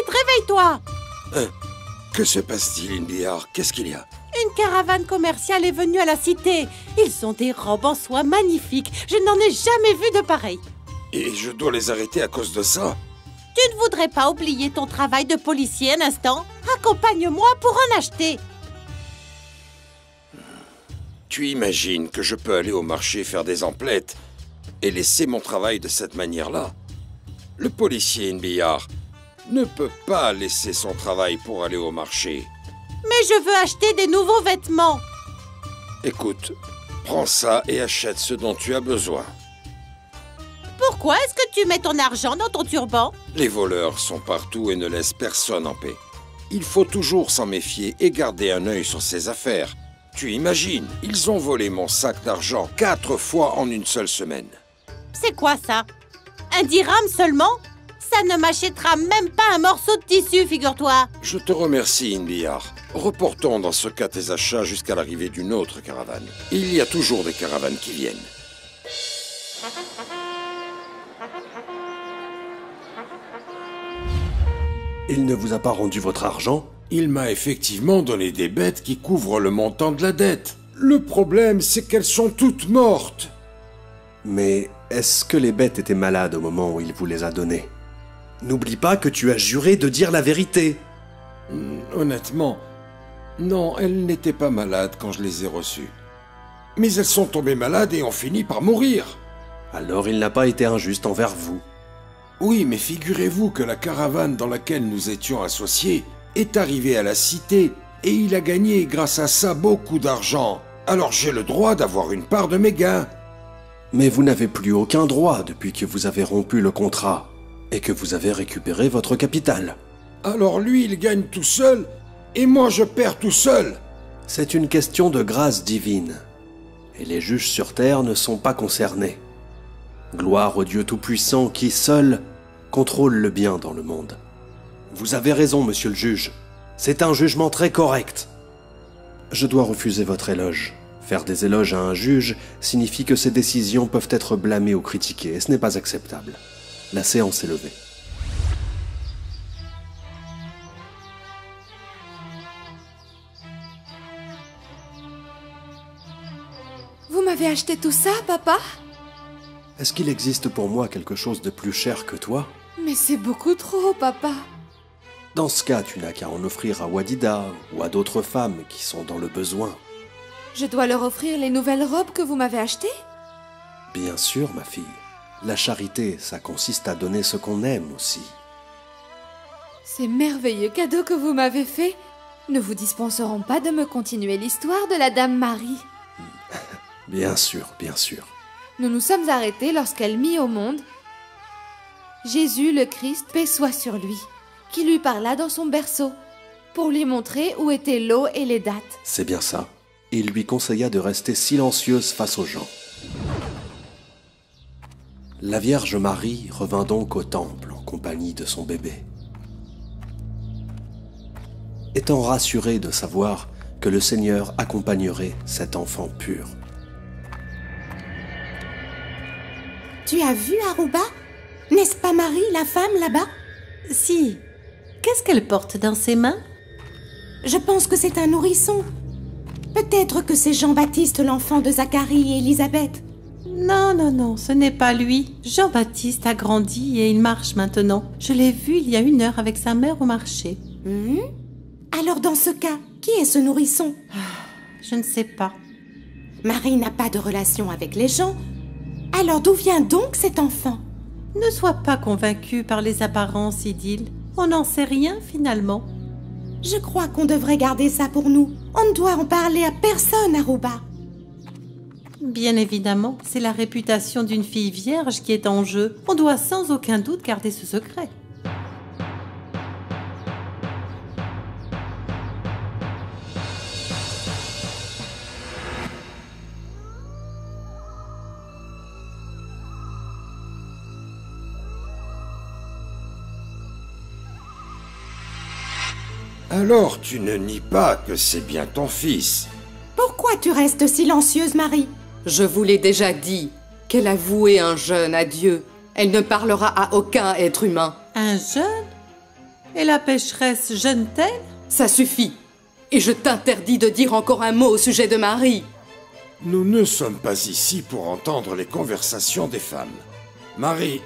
réveille-toi! Que se passe-t-il, Inbiar? Qu'est-ce qu'il y a? Une caravane commerciale est venue à la cité. Ils ont des robes en soie magnifiques. Je n'en ai jamais vu de pareil. Et je dois les arrêter à cause de ça? Tu ne voudrais pas oublier ton travail de policier un instant? Accompagne-moi pour en acheter. Tu imagines que je peux aller au marché faire des emplettes et laisser mon travail de cette manière-là? Le policier Inbiar ne peut pas laisser son travail pour aller au marché. Mais je veux acheter des nouveaux vêtements. Écoute, prends ça et achète ce dont tu as besoin. Pourquoi est-ce que tu mets ton argent dans ton turban? Les voleurs sont partout et ne laissent personne en paix. Il faut toujours s'en méfier et garder un œil sur ses affaires. Tu imagines, ils ont volé mon sac d'argent 4 fois en une seule semaine. C'est quoi ça? Un dirham seulement? Ça ne m'achètera même pas un morceau de tissu, figure-toi. Je te remercie, Inbiar. Reportons dans ce cas tes achats jusqu'à l'arrivée d'une autre caravane. Il y a toujours des caravanes qui viennent. Il ne vous a pas rendu votre argent? Il m'a effectivement donné des bêtes qui couvrent le montant de la dette. Le problème, c'est qu'elles sont toutes mortes. Mais est-ce que les bêtes étaient malades au moment où il vous les a données? N'oublie pas que tu as juré de dire la vérité. Honnêtement, non, elles n'étaient pas malades quand je les ai reçues. Mais elles sont tombées malades et ont fini par mourir. Alors il n'a pas été injuste envers vous. Oui, mais figurez-vous que la caravane dans laquelle nous étions associés est arrivée à la cité et il a gagné grâce à ça beaucoup d'argent. Alors j'ai le droit d'avoir une part de mes gains. Mais vous n'avez plus aucun droit depuis que vous avez rompu le contrat et que vous avez récupéré votre capital. Alors lui, il gagne tout seul et moi je perds tout seul. C'est une question de grâce divine. Et les juges sur terre ne sont pas concernés. Gloire au Dieu Tout-Puissant qui, seul, contrôle le bien dans le monde. Vous avez raison, monsieur le juge. C'est un jugement très correct. Je dois refuser votre éloge. Faire des éloges à un juge signifie que ses décisions peuvent être blâmées ou critiquées, et ce n'est pas acceptable. La séance est levée. Vous m'avez acheté tout ça, papa? Est-ce qu'il existe pour moi quelque chose de plus cher que toi? Mais c'est beaucoup trop, papa. Dans ce cas, tu n'as qu'à en offrir à Wadida ou à d'autres femmes qui sont dans le besoin. Je dois leur offrir les nouvelles robes que vous m'avez achetées? Bien sûr, ma fille. La charité, ça consiste à donner ce qu'on aime aussi. Ces merveilleux cadeaux que vous m'avez faits ne vous dispenseront pas de me continuer l'histoire de la Dame Marie. Bien sûr, bien sûr. Nous nous sommes arrêtés lorsqu'elle mit au monde Jésus le Christ, paix soit sur lui, qui lui parla dans son berceau, pour lui montrer où étaient l'eau et les dattes. C'est bien ça. Il lui conseilla de rester silencieuse face aux gens. La Vierge Marie revint donc au temple en compagnie de son bébé. Étant rassurée de savoir que le Seigneur accompagnerait cet enfant pur. Tu as vu Aruba? N'est-ce pas Marie, la femme, là-bas? Si. Qu'est-ce qu'elle porte dans ses mains? Je pense que c'est un nourrisson. Peut-être que c'est Jean-Baptiste, l'enfant de Zacharie et Élisabeth. Non, non, non, ce n'est pas lui. Jean-Baptiste a grandi et il marche maintenant. Je l'ai vu il y a 1 heure avec sa mère au marché. Alors dans ce cas, qui est ce nourrisson? Je ne sais pas. Marie n'a pas de relation avec les gens. Alors d'où vient donc cet enfant? Ne sois pas convaincu par les apparences, Idylle. On n'en sait rien finalement. Je crois qu'on devrait garder ça pour nous. On ne doit en parler à personne, Aruba. Bien évidemment, c'est la réputation d'une fille vierge qui est en jeu. On doit sans aucun doute garder ce secret. Alors tu ne nies pas que c'est bien ton fils. Pourquoi tu restes silencieuse, Marie? Je vous l'ai déjà dit, qu'elle a voué un jeûne à Dieu. Elle ne parlera à aucun être humain. Un jeune? Et la pécheresse jeûne-t-elle? Ça suffit. Et je t'interdis de dire encore un mot au sujet de Marie. Nous ne sommes pas ici pour entendre les conversations des femmes. Marie,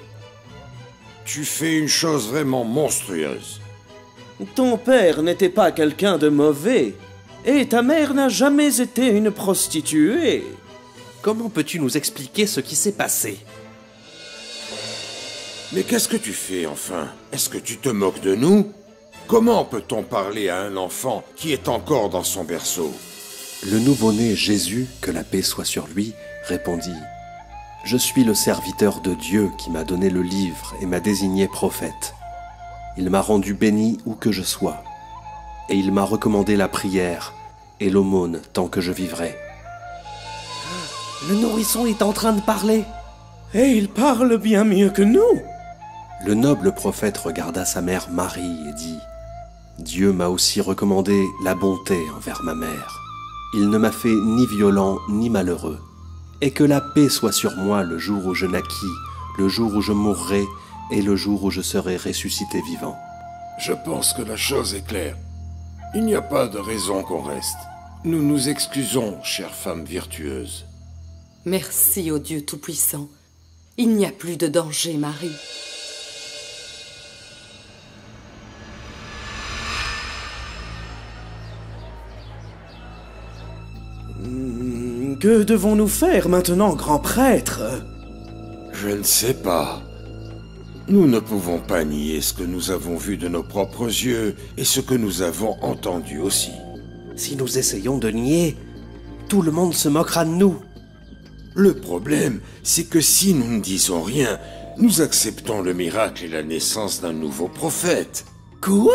tu fais une chose vraiment monstrueuse. Ton père n'était pas quelqu'un de mauvais. Et ta mère n'a jamais été une prostituée. Comment peux-tu nous expliquer ce qui s'est passé? Mais qu'est-ce que tu fais, enfin? Est-ce que tu te moques de nous? Comment peut-on parler à un enfant qui est encore dans son berceau? Le nouveau-né Jésus, que la paix soit sur lui, répondit « Je suis le serviteur de Dieu qui m'a donné le livre et m'a désigné prophète. Il m'a rendu béni où que je sois, et il m'a recommandé la prière et l'aumône tant que je vivrai. » Le nourrisson est en train de parler. Et il parle bien mieux que nous. Le noble prophète regarda sa mère Marie et dit « Dieu m'a aussi recommandé la bonté envers ma mère. Il ne m'a fait ni violent ni malheureux. Et que la paix soit sur moi le jour où je naquis, le jour où je mourrai et le jour où je serai ressuscité vivant. » Je pense que la chose est claire. Il n'y a pas de raison qu'on reste. Nous nous excusons, chère femme virtueuse. Merci au Dieu Tout-Puissant. Il n'y a plus de danger, Marie. Que devons-nous faire maintenant, grand prêtre? Je ne sais pas. Nous ne pouvons pas nier ce que nous avons vu de nos propres yeux et ce que nous avons entendu aussi. Si nous essayons de nier, tout le monde se moquera de nous. Le problème, c'est que si nous ne disons rien, nous acceptons le miracle et la naissance d'un nouveau prophète. Quoi?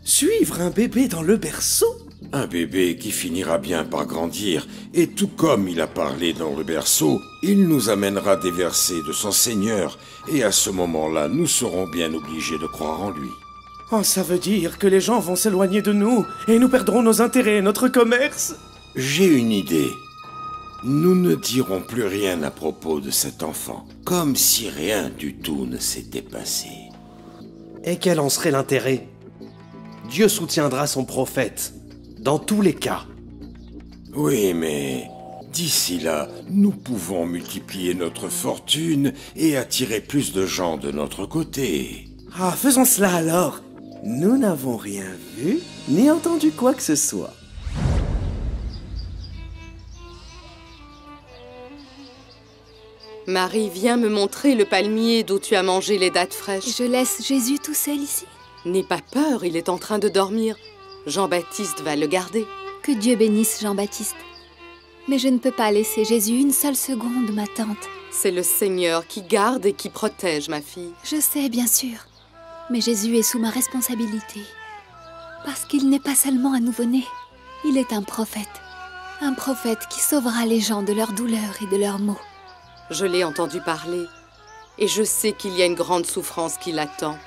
Suivre un bébé dans le berceau? Un bébé qui finira bien par grandir, et tout comme il a parlé dans le berceau, il nous amènera des versets de son Seigneur, et à ce moment-là, nous serons bien obligés de croire en lui. Oh, ça veut dire que les gens vont s'éloigner de nous, et nous perdrons nos intérêts et notre commerce. J'ai une idée. Nous ne dirons plus rien à propos de cet enfant, comme si rien du tout ne s'était passé. Et quel en serait l'intérêt? Dieu soutiendra son prophète, dans tous les cas. Oui, mais d'ici là, nous pouvons multiplier notre fortune et attirer plus de gens de notre côté. Ah, faisons cela alors. Nous n'avons rien vu, ni entendu quoi que ce soit. Marie, viens me montrer le palmier d'où tu as mangé les dattes fraîches. Je laisse Jésus tout seul ici? N'aie pas peur, il est en train de dormir. Jean-Baptiste va le garder. Que Dieu bénisse Jean-Baptiste. Mais je ne peux pas laisser Jésus une seule seconde, ma tante. C'est le Seigneur qui garde et qui protège ma fille. Je sais, bien sûr. Mais Jésus est sous ma responsabilité. Parce qu'il n'est pas seulement un nouveau-né. Il est un prophète. Un prophète qui sauvera les gens de leurs douleurs et de leurs maux. Je l'ai entendu parler. Et je sais qu'il y a une grande souffrance qui l'attend.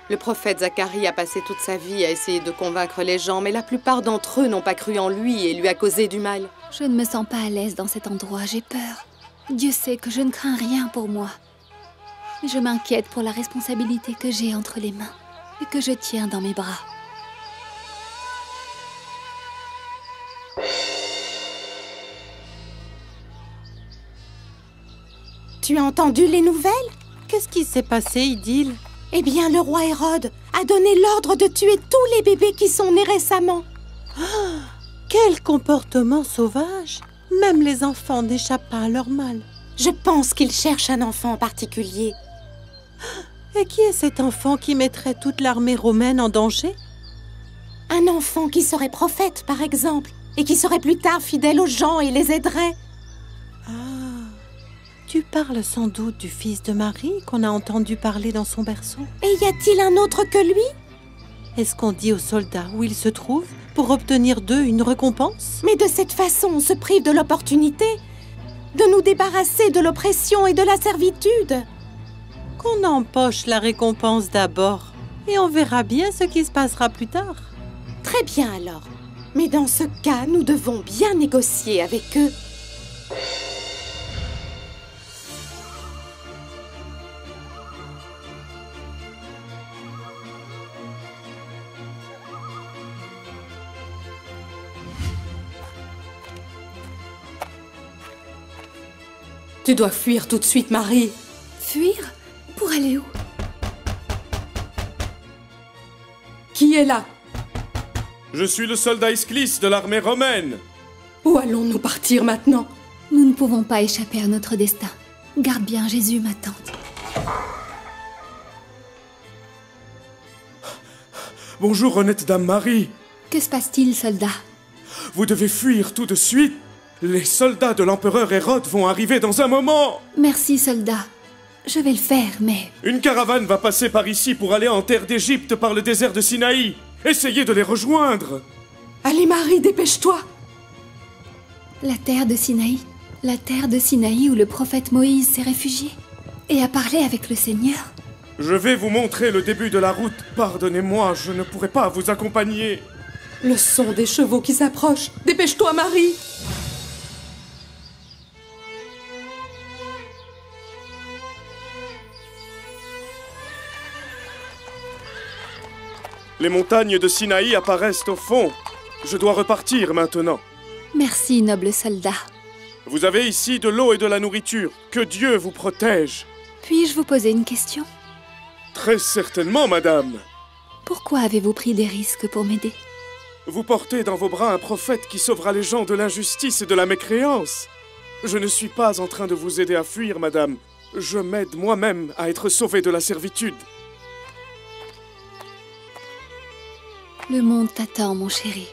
Le prophète Zacharie a passé toute sa vie à essayer de convaincre les gens, mais la plupart d'entre eux n'ont pas cru en lui et lui a causé du mal. Je ne me sens pas à l'aise dans cet endroit, j'ai peur. Dieu sait que je ne crains rien pour moi. Mais je m'inquiète pour la responsabilité que j'ai entre les mains et que je tiens dans mes bras. Tu as entendu les nouvelles? Qu'est-ce qui s'est passé, Idylle? Eh bien, le roi Hérode a donné l'ordre de tuer tous les bébés qui sont nés récemment. Oh, quel comportement sauvage! Même les enfants n'échappent pas à leur mal. Je pense qu'il cherche un enfant en particulier. Et qui est cet enfant qui mettrait toute l'armée romaine en danger? Un enfant qui serait prophète, par exemple, et qui serait plus tard fidèle aux gens et les aiderait. Ah, tu parles sans doute du fils de Marie qu'on a entendu parler dans son berceau. Et y a-t-il un autre que lui? Est-ce qu'on dit aux soldats où il se trouve pour obtenir d'eux une récompense? Mais de cette façon, on se prive de l'opportunité de nous débarrasser de l'oppression et de la servitude. Qu'on empoche la récompense d'abord, et on verra bien ce qui se passera plus tard. Très bien alors. Mais dans ce cas, nous devons bien négocier avec eux. Tu dois fuir tout de suite, Marie. Fuir? Pour aller où? Qui est là? Je suis le soldat Isclis de l'armée romaine. Où allons-nous partir maintenant? Nous ne pouvons pas échapper à notre destin. Garde bien Jésus, ma tante. Bonjour, honnête dame Marie. Que se passe-t-il, soldat? Vous devez fuir tout de suite. Les soldats de l'empereur Hérode vont arriver dans un moment. Merci, soldat. Je vais le faire, mais... Une caravane va passer par ici pour aller en terre d'Égypte par le désert de Sinaï. Essayez de les rejoindre. Allez, Marie, dépêche-toi. La terre de Sinaï? La terre de Sinaï où le prophète Moïse s'est réfugié et a parlé avec le Seigneur? Je vais vous montrer le début de la route. Pardonnez-moi, je ne pourrai pas vous accompagner. Le son des chevaux qui s'approchent. Dépêche-toi, Marie. Les montagnes de Sinaï apparaissent au fond. Je dois repartir maintenant. Merci, noble soldat. Vous avez ici de l'eau et de la nourriture. Que Dieu vous protège. Puis-je vous poser une question? Très certainement, madame. Pourquoi avez-vous pris des risques pour m'aider? Vous portez dans vos bras un prophète qui sauvera les gens de l'injustice et de la mécréance. Je ne suis pas en train de vous aider à fuir, madame. Je m'aide moi-même à être sauvé de la servitude. Le monde t'attend, mon chéri,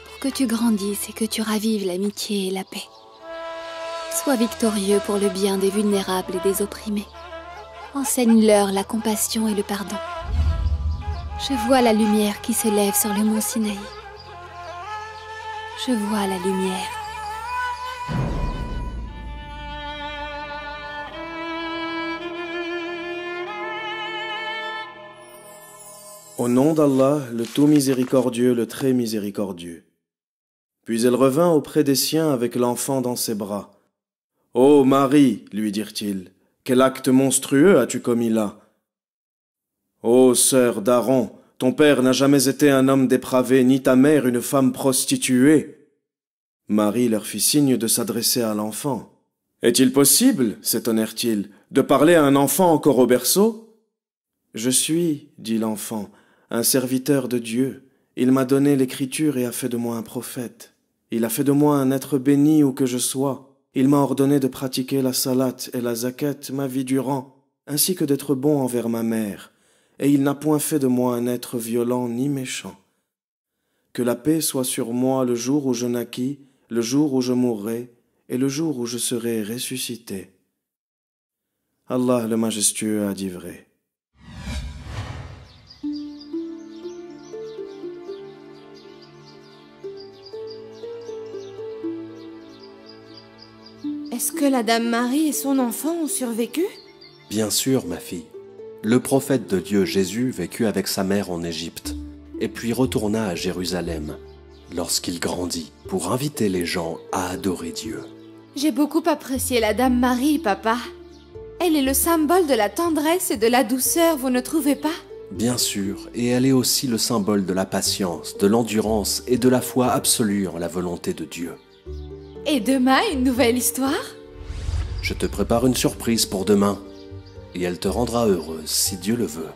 pour que tu grandisses et que tu ravives l'amitié et la paix. Sois victorieux pour le bien des vulnérables et des opprimés. Enseigne-leur la compassion et le pardon. Je vois la lumière qui se lève sur le mont Sinaï. Je vois la lumière. Au nom d'Allah, le tout miséricordieux, le très miséricordieux. Puis elle revint auprès des siens avec l'enfant dans ses bras. « Ô Marie, lui dirent-ils, quel acte monstrueux as-tu commis là? Ô sœur d'Aaron, ton père n'a jamais été un homme dépravé, ni ta mère une femme prostituée. » Marie leur fit signe de s'adresser à l'enfant. « Est-il possible, s'étonnèrent-ils, de parler à un enfant encore au berceau? »« Je suis, dit l'enfant, un serviteur de Dieu. Il m'a donné l'écriture et a fait de moi un prophète. Il a fait de moi un être béni où que je sois. Il m'a ordonné de pratiquer la salate et la zakat ma vie durant, ainsi que d'être bon envers ma mère. Et il n'a point fait de moi un être violent ni méchant. Que la paix soit sur moi le jour où je naquis, le jour où je mourrai, et le jour où je serai ressuscité. Allah le majestueux a dit vrai. Est-ce que la Dame Marie et son enfant ont survécu? Bien sûr, ma fille. Le prophète de Dieu Jésus vécut avec sa mère en Égypte, et puis retourna à Jérusalem, lorsqu'il grandit, pour inviter les gens à adorer Dieu. J'ai beaucoup apprécié la Dame Marie, papa. Elle est le symbole de la tendresse et de la douceur, vous ne trouvez pas? Bien sûr, et elle est aussi le symbole de la patience, de l'endurance et de la foi absolue en la volonté de Dieu. Et demain, une nouvelle histoire? Je te prépare une surprise pour demain, et elle te rendra heureuse si Dieu le veut.